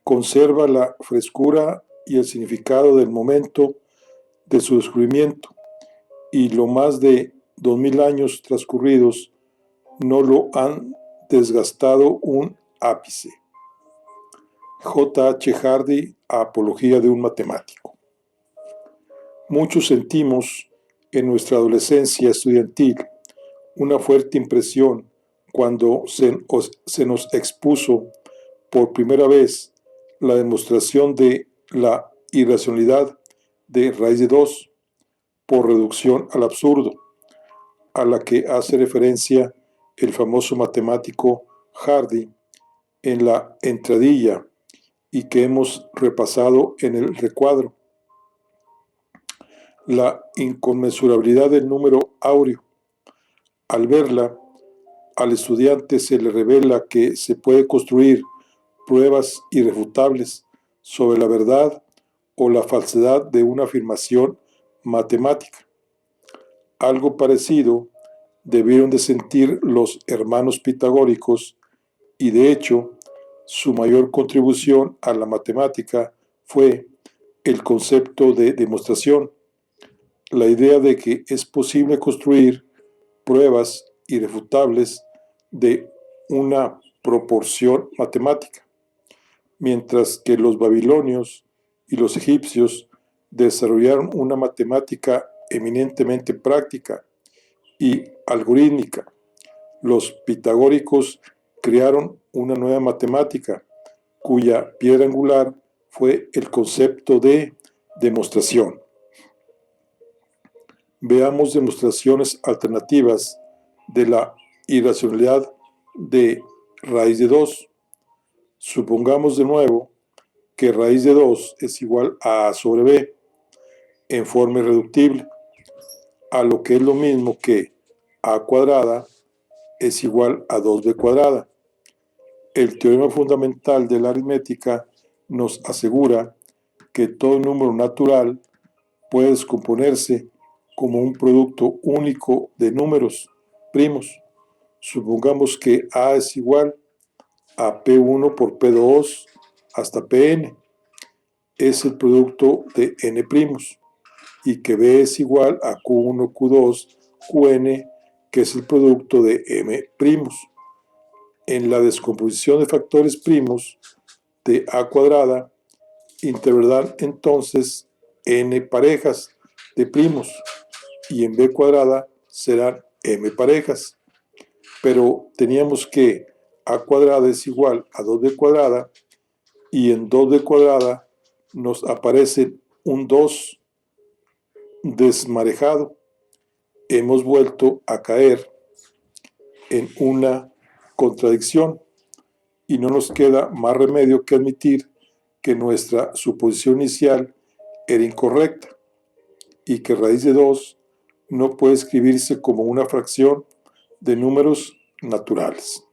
Conserva la frescura y el significado del momento de su descubrimiento, y lo más de 2000 años transcurridos no lo han desgastado un ápice. J. H. Hardy, Apología de un matemático. Muchos sentimos en nuestra adolescencia estudiantil una fuerte impresión cuando se nos expuso por primera vez la demostración de la irracionalidad de raíz de 2 por reducción al absurdo, a la que hace referencia el famoso matemático Hardy en la entradilla y que hemos repasado en el recuadro. La inconmensurabilidad del número áureo. Al verla, al estudiante se le revela que se puede construir pruebas irrefutables sobre la verdad o la falsedad de una afirmación matemática. Algo parecido debieron de sentir los hermanos pitagóricos y de hecho su mayor contribución a la matemática fue el concepto de demostración, la idea de que es posible construir pruebas irrefutables de una proporción matemática, mientras que los babilonios y los egipcios desarrollaron una matemática eminentemente práctica y algorítmica. Los pitagóricos crearon una nueva matemática cuya piedra angular fue el concepto de demostración. Veamos demostraciones alternativas de la irracionalidad de raíz de 2. Supongamos de nuevo que raíz de 2 es igual a A sobre B en forma irreductible, a lo que es lo mismo que A cuadrada es igual a 2B cuadrada. El teorema fundamental de la aritmética nos asegura que todo número natural puede descomponerse como un producto único de números primos. Supongamos que A es igual a P1 por P2 hasta Pn. Es el producto de n primos. Y que B es igual a Q1, Q2, Qn, que es el producto de m primos. En la descomposición de factores primos de A cuadrada, intervendrán entonces n parejas de primos y en B cuadrada serán m parejas. Pero teníamos que A cuadrada es igual a 2B cuadrada y en 2B cuadrada nos aparece un 2 desmarejado. Hemos vuelto a caer en una contradicción y no nos queda más remedio que admitir que nuestra suposición inicial era incorrecta y que raíz de 2 no puede escribirse como una fracción de números naturales.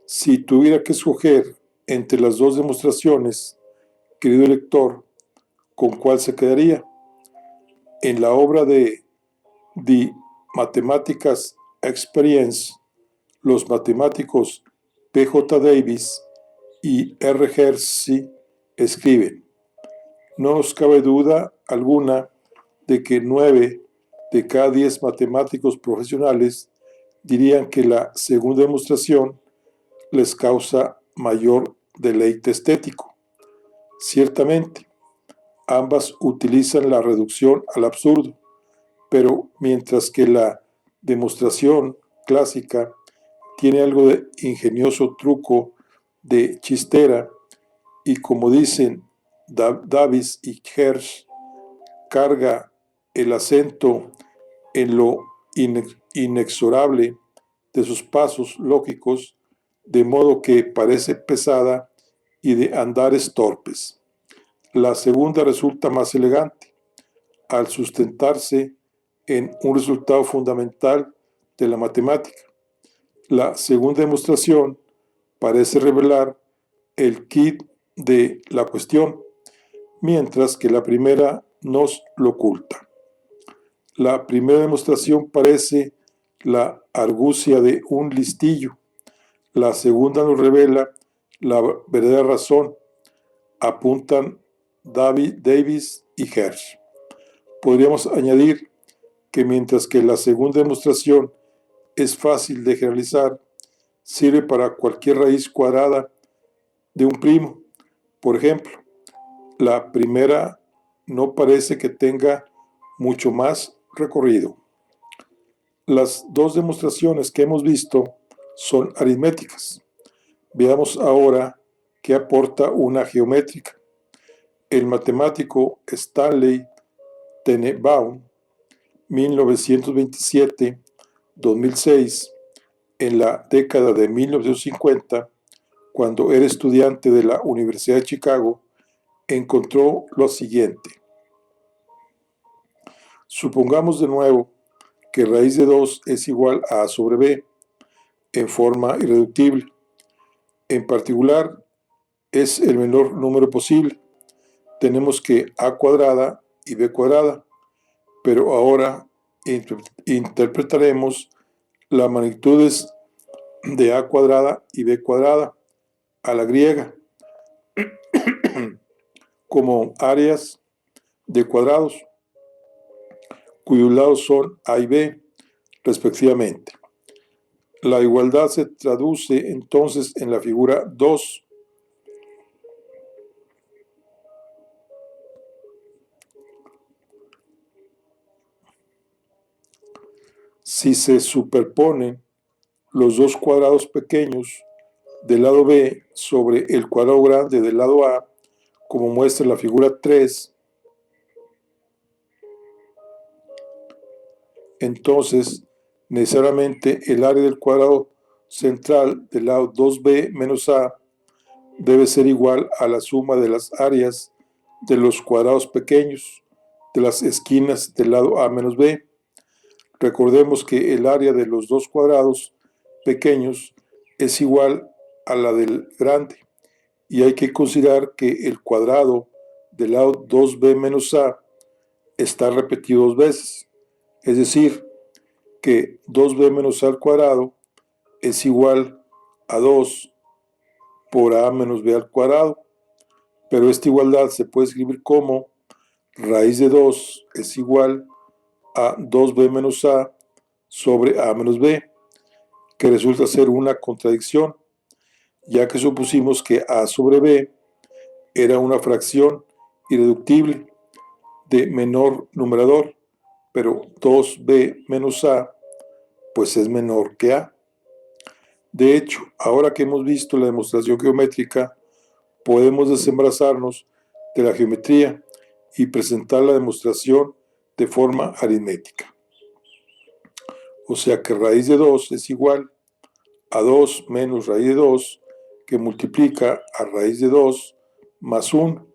Si tuviera que escoger entre las dos demostraciones, querido lector, ¿con cuál se quedaría? En la obra de The Mathematics Experience, los matemáticos P.J. Davis y R. Hersey escriben: no nos cabe duda alguna de que 9 de cada 10 matemáticos profesionales dirían que la segunda demostración les causa mayor deleite estético. Ciertamente, ambas utilizan la reducción al absurdo, pero mientras que la demostración clásica tiene algo de ingenioso truco de chistera y, como dicen Davis y Hersh, carga el acento en lo inexorable de sus pasos lógicos, de modo que parece pesada y de andares torpes. La segunda resulta más elegante, al sustentarse en un resultado fundamental de la matemática. La segunda demostración parece revelar el quid de la cuestión, mientras que la primera nos lo oculta. La primera demostración parece la argucia de un listillo. La segunda nos revela la verdadera razón, apuntan Davis y Hersh. Podríamos añadir que mientras que la segunda demostración es fácil de generalizar, sirve para cualquier raíz cuadrada de un primo. Por ejemplo, la primera no parece que tenga mucho más recorrido. Las dos demostraciones que hemos visto son aritméticas. Veamos ahora qué aporta una geométrica. El matemático Stanley Tenenbaum, 1927-2006, en la década de 1950, cuando era estudiante de la Universidad de Chicago, encontró lo siguiente. Supongamos de nuevo que raíz de 2 es igual a sobre b en forma irreductible. En particular, es el menor número posible. Tenemos que a cuadrada y b cuadrada, pero ahora interpretaremos las magnitudes de a cuadrada y b cuadrada a la griega como áreas de cuadrados cuyos lados son a y b respectivamente. La igualdad se traduce entonces en la figura 2. Si se superponen los dos cuadrados pequeños del lado b sobre el cuadrado grande del lado a, como muestra la figura 3, entonces necesariamente el área del cuadrado central del lado 2b menos a debe ser igual a la suma de las áreas de los cuadrados pequeños de las esquinas del lado a menos b. Recordemos que el área de los dos cuadrados pequeños es igual a la del grande, y hay que considerar que el cuadrado del lado 2b menos a está repetido dos veces, es decir, que 2b menos a al cuadrado es igual a 2 por a menos b al cuadrado, pero esta igualdad se puede escribir como raíz de 2 es igual a 2b menos a sobre a menos b, que resulta ser una contradicción, ya que supusimos que a sobre b era una fracción irreductible de menor numerador, pero 2b menos a pues es menor que a. De hecho, ahora que hemos visto la demostración geométrica, podemos desembarazarnos de la geometría y presentar la demostración de forma aritmética. O sea que raíz de 2 es igual a 2 menos raíz de 2, que multiplica a raíz de 2 más 1,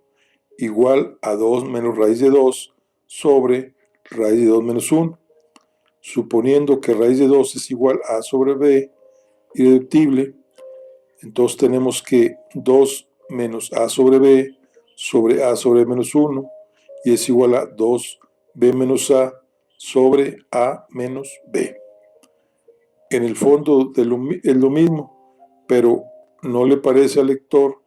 igual a 2 menos raíz de 2 sobre raíz de 2 menos 1. Suponiendo que raíz de 2 es igual a sobre b irreductible, entonces tenemos que 2 menos a sobre b menos 1, y es igual a 2b menos a sobre a menos b. En el fondo es lo mismo, pero ¿no le parece al lector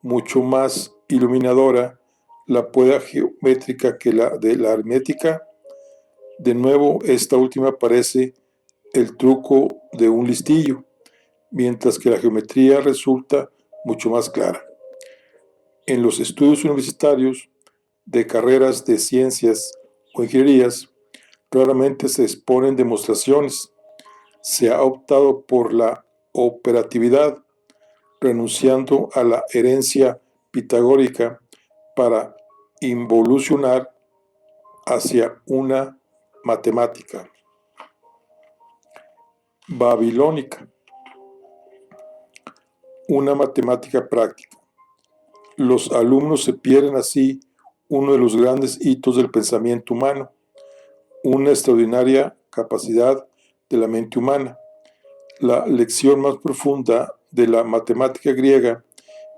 mucho más iluminadora la prueba geométrica que la de la aritmética? De nuevo, esta última parece el truco de un listillo, mientras que la geometría resulta mucho más clara. En los estudios universitarios de carreras de ciencias o ingenierías, raramente se exponen demostraciones. Se ha optado por la operatividad, renunciando a la herencia pitagórica para involucionar hacia una matemática babilónica, una matemática práctica. Los alumnos se pierden así uno de los grandes hitos del pensamiento humano, una extraordinaria capacidad de la mente humana, la lección más profunda de la matemática griega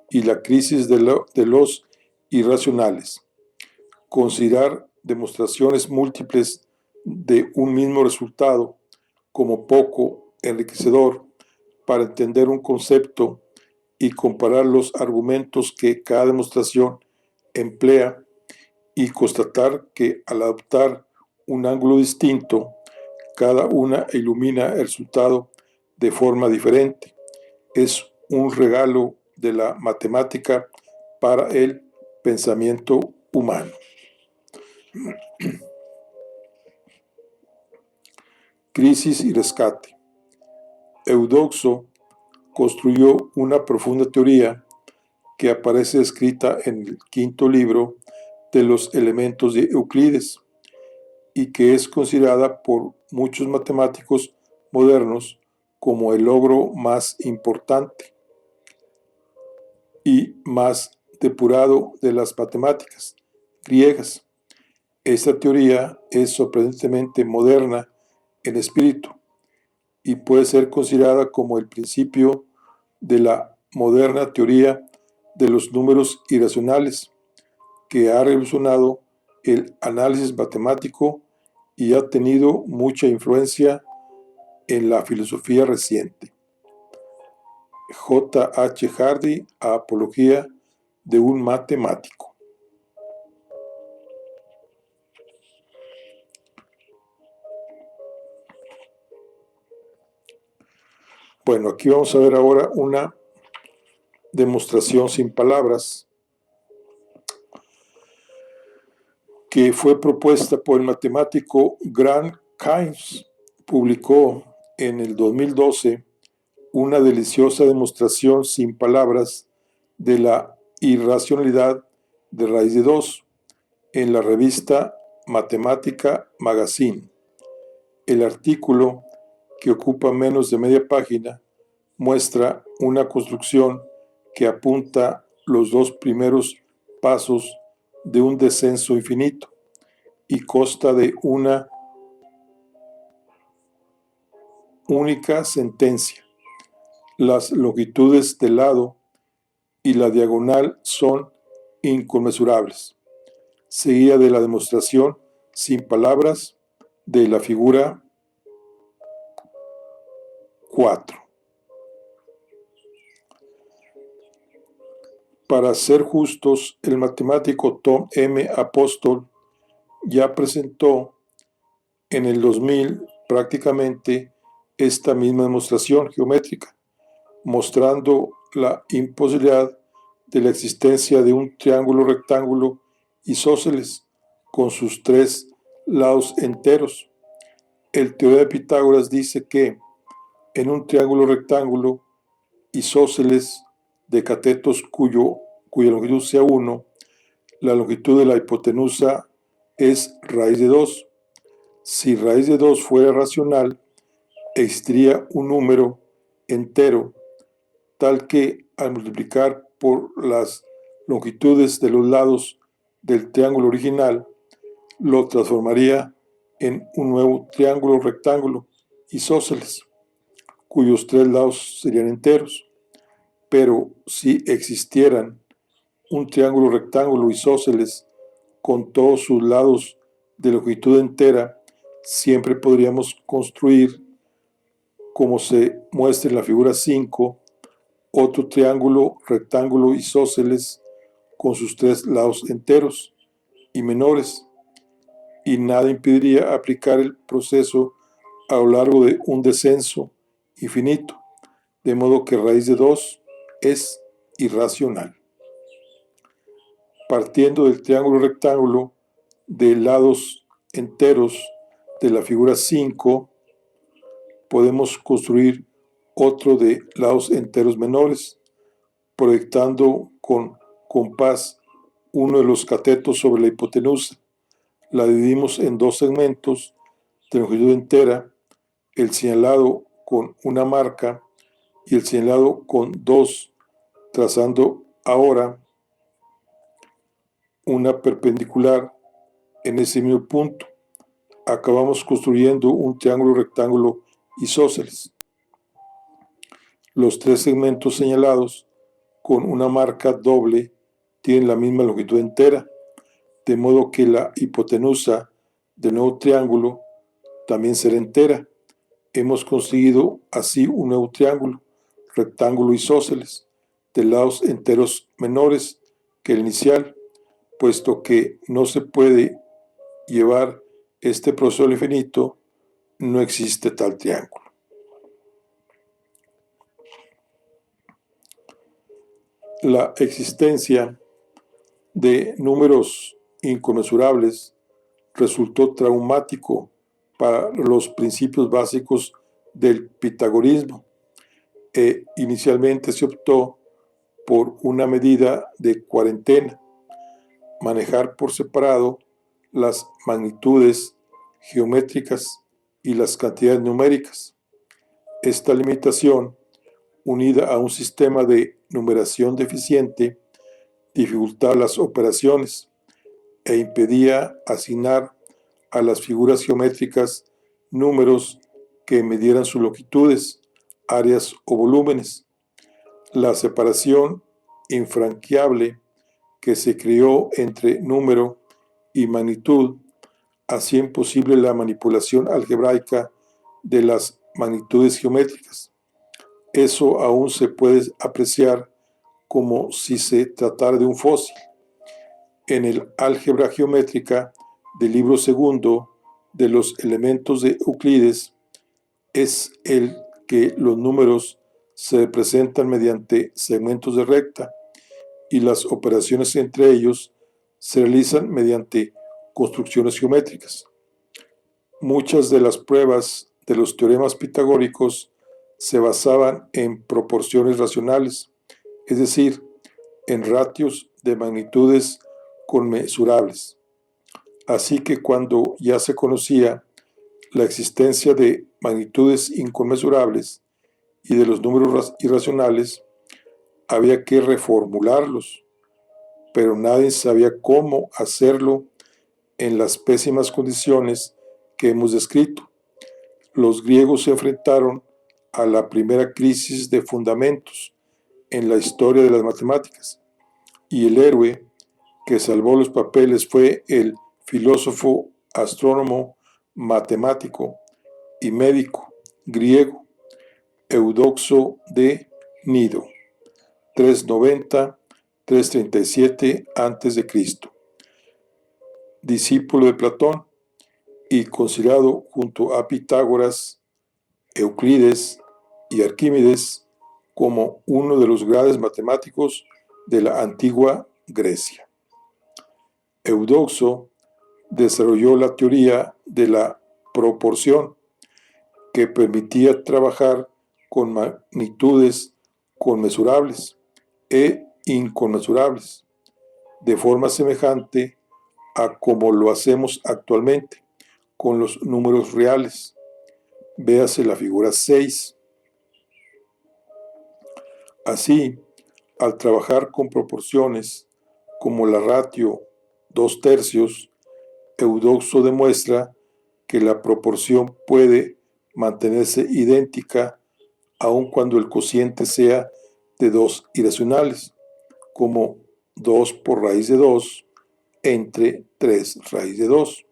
y la crisis de los irracionales. Considerar demostraciones múltiples de un mismo resultado como poco enriquecedor para entender un concepto y comparar los argumentos que cada demostración emplea y constatar que al adoptar un ángulo distinto, cada una ilumina el resultado de forma diferente. Es un regalo de la matemática para el pensamiento humano. Crisis y rescate. Eudoxo construyó una profunda teoría que aparece escrita en el quinto libro de los elementos de Euclides y que es considerada por muchos matemáticos modernos como el logro más importante y más depurado de las matemáticas griegas. Esta teoría es sorprendentemente moderna en espíritu y puede ser considerada como el principio de la moderna teoría de los números irracionales, que ha revolucionado el análisis matemático y ha tenido mucha influencia en la filosofía reciente. J. H. Hardy, Apología de un matemático. Bueno, aquí vamos a ver ahora una demostración sin palabras que fue propuesta por el matemático Grant Keynes. Publicó en el 2012 una deliciosa demostración sin palabras de la irracionalidad de raíz de 2 en la revista Mathematica Magazine. El artículo, que ocupa menos de media página, muestra una construcción que apunta los dos primeros pasos de un descenso infinito y consta de una única sentencia. Las longitudes del lado y la diagonal son inconmensurables. Seguida de la demostración sin palabras de la figura 4. Para ser justos, el matemático Tom M. Apostol ya presentó en el 2000 prácticamente esta misma demostración geométrica, mostrando la imposibilidad de la existencia de un triángulo rectángulo isósceles con sus tres lados enteros. El teorema de Pitágoras dice que en un triángulo rectángulo isósceles de catetos cuya longitud sea 1, la longitud de la hipotenusa es raíz de 2. Si raíz de 2 fuera racional, existiría un número entero tal que al multiplicar por las longitudes de los lados del triángulo original, lo transformaría en un nuevo triángulo rectángulo isósceles, cuyos tres lados serían enteros. Pero si existieran un triángulo rectángulo isósceles con todos sus lados de longitud entera, siempre podríamos construir, como se muestra en la figura 5, otro triángulo rectángulo isósceles con sus tres lados enteros y menores, y nada impediría aplicar el proceso a lo largo de un descenso infinito, de modo que raíz de 2 es irracional. Partiendo del triángulo rectángulo de lados enteros de la figura 5, podemos construir otro de lados enteros menores, proyectando con compás uno de los catetos sobre la hipotenusa. La dividimos en dos segmentos de longitud entera, el señalado con una marca y el señalado con 2, trazando ahora una perpendicular en ese mismo punto. Acabamos construyendo un triángulo rectángulo isósceles. Los tres segmentos señalados con una marca doble tienen la misma longitud entera, de modo que la hipotenusa del nuevo triángulo también será entera. Hemos conseguido así un nuevo triángulo, rectángulo isósceles, de lados enteros menores que el inicial, puesto que no se puede llevar este proceso al infinito, no existe tal triángulo. La existencia de números inconmensurables resultó traumático para los principios básicos del pitagorismo. Inicialmente se optó por una medida de cuarentena, manejar por separado las magnitudes geométricas y las cantidades numéricas. Esta limitación, unida a un sistema de numeración deficiente, dificultaba las operaciones e impedía asignar a las figuras geométricas números que midieran sus longitudes, áreas o volúmenes. La separación infranqueable que se creó entre número y magnitud hacía imposible la manipulación algebraica de las magnitudes geométricas. Eso aún se puede apreciar como si se tratara de un fósil. En el álgebra geométrica del libro segundo de los elementos de Euclides es el que los números se representan mediante segmentos de recta y las operaciones entre ellos se realizan mediante construcciones geométricas. Muchas de las pruebas de los teoremas pitagóricos se basaban en proporciones racionales, es decir, en ratios de magnitudes conmensurables. Así que cuando ya se conocía la existencia de magnitudes inconmensurables y de los números irracionales, había que reformularlos, pero nadie sabía cómo hacerlo en las pésimas condiciones que hemos descrito. Los griegos se enfrentaron a la primera crisis de fundamentos en la historia de las matemáticas, y el héroe que salvó los papeles fue el filósofo, astrónomo, matemático y médico griego Eudoxo de Gnido, 390-337 a.C., discípulo de Platón y considerado junto a Pitágoras, Euclides y Arquímedes como uno de los grandes matemáticos de la antigua Grecia. Eudoxo desarrolló la teoría de la proporción, que permitía trabajar con magnitudes conmensurables e inconmensurables, de forma semejante a como lo hacemos actualmente con los números reales. Véase la figura 6. Así, al trabajar con proporciones como la ratio 2/3, Eudoxo demuestra que la proporción puede mantenerse idéntica aun cuando el cociente sea de dos irracionales, como 2 por raíz de 2 entre 3 raíz de 2.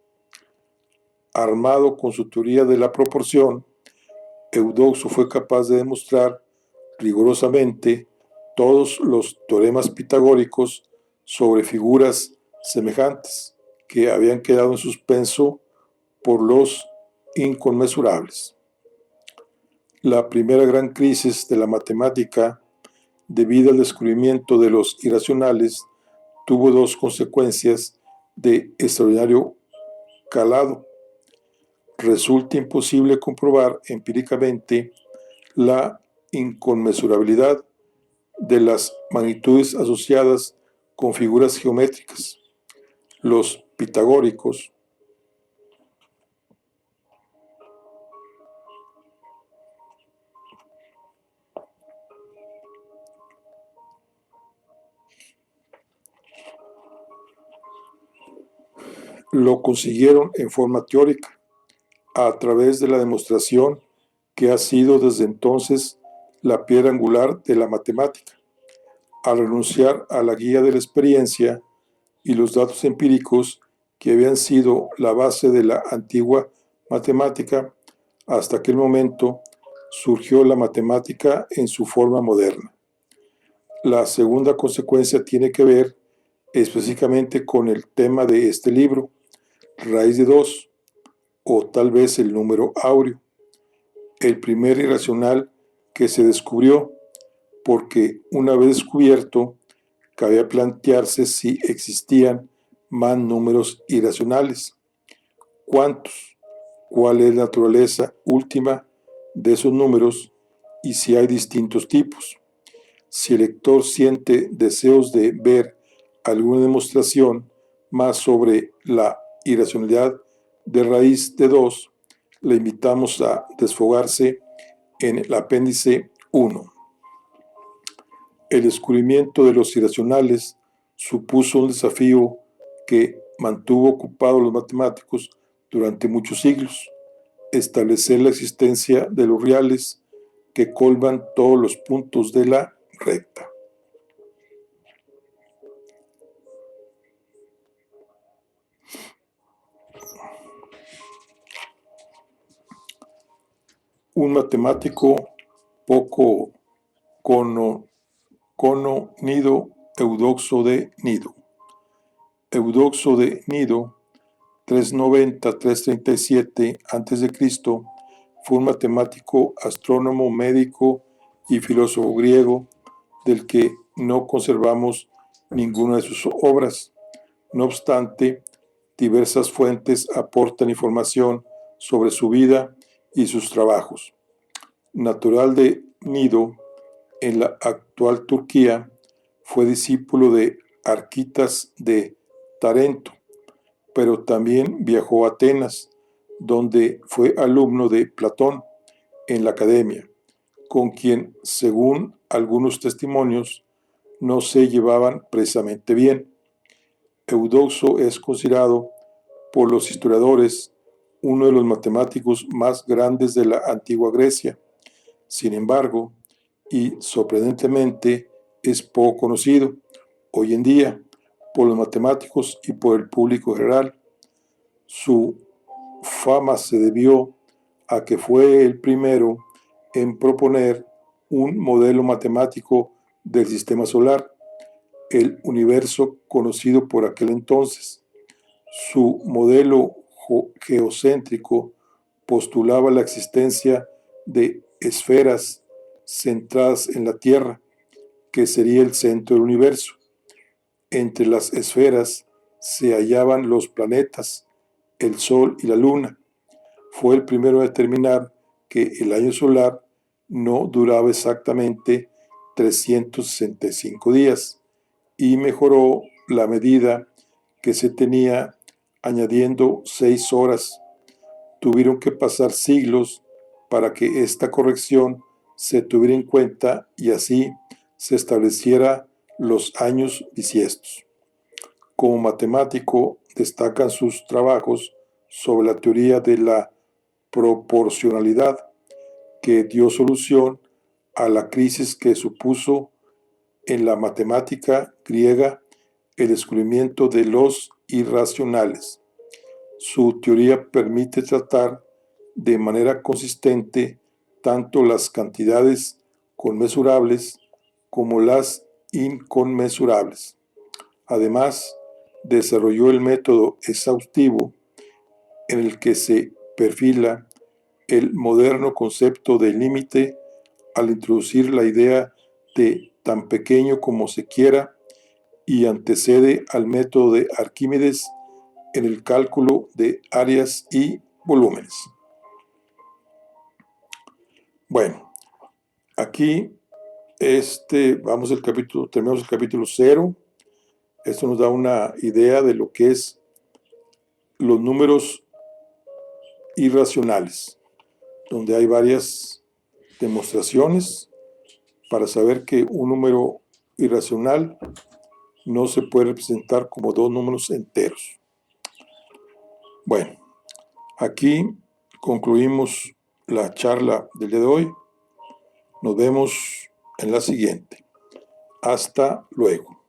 Armado con su teoría de la proporción, Eudoxo fue capaz de demostrar rigurosamente todos los teoremas pitagóricos sobre figuras semejantes que habían quedado en suspenso por los inconmensurables. La primera gran crisis de la matemática, debido al descubrimiento de los irracionales, tuvo dos consecuencias de extraordinario calado. Resulta imposible comprobar empíricamente la inconmensurabilidad de las magnitudes asociadas con figuras geométricas. Los pitagóricos lo consiguieron en forma teórica, a través de la demostración que ha sido desde entonces la piedra angular de la matemática. Al renunciar a la guía de la experiencia y los datos empíricos que habían sido la base de la antigua matemática, hasta aquel momento surgió la matemática en su forma moderna. La segunda consecuencia tiene que ver específicamente con el tema de este libro, raíz de 2, o tal vez el número áureo, el primer irracional que se descubrió, porque una vez descubierto, cabía plantearse si existían más números irracionales. ¿Cuántos? ¿Cuál es la naturaleza última de esos números y si hay distintos tipos? Si el lector siente deseos de ver alguna demostración más sobre la irracionalidad de raíz de 2, le invitamos a desfogarse en el apéndice 1. El descubrimiento de los irracionales supuso un desafío que mantuvo ocupados a los matemáticos durante muchos siglos: establecer la existencia de los reales que colman todos los puntos de la recta. Un matemático poco conocido, Eudoxo de Nido. Eudoxo de Nido, 390-337 a.C., fue un matemático, astrónomo, médico y filósofo griego del que no conservamos ninguna de sus obras. No obstante, diversas fuentes aportan información sobre su vida y sus trabajos. Natural de Nido, en la actual Turquía, fue discípulo de Arquitas de Tarento, pero también viajó a Atenas, donde fue alumno de Platón en la academia, con quien, según algunos testimonios, no se llevaban precisamente bien. Eudoxo es considerado por los historiadores uno de los matemáticos más grandes de la antigua Grecia. Sin embargo, y sorprendentemente, es poco conocido hoy en día por los matemáticos y por el público general. Su fama se debió a que fue el primero en proponer un modelo matemático del sistema solar, el universo conocido por aquel entonces. Su modelo geocéntrico postulaba la existencia de esferas centradas en la Tierra, que sería el centro del universo. Entre las esferas se hallaban los planetas, el Sol y la Luna. Fue el primero a determinar que el año solar no duraba exactamente 365 días y mejoró la medida que se tenía añadiendo 6 horas. Tuvieron que pasar siglos para que esta corrección se tuviera en cuenta y así se estableciera los años bisiestos. Como matemático, destacan sus trabajos sobre la teoría de la proporcionalidad, que dio solución a la crisis que supuso en la matemática griega el descubrimiento de los irracionales. Su teoría permite tratar de manera consistente tanto las cantidades conmensurables como las inconmensurables. Además, desarrolló el método exhaustivo en el que se perfila el moderno concepto de límite al introducir la idea de tan pequeño como se quiera y antecede al método de Arquímedes en el cálculo de áreas y volúmenes. Bueno, aquí terminamos el capítulo 0. Esto nos da una idea de lo que es los números irracionales, donde hay varias demostraciones para saber que un número irracional no se puede representar como dos números enteros. Bueno, aquí concluimos la charla del día de hoy. Nos vemos en la siguiente. Hasta luego.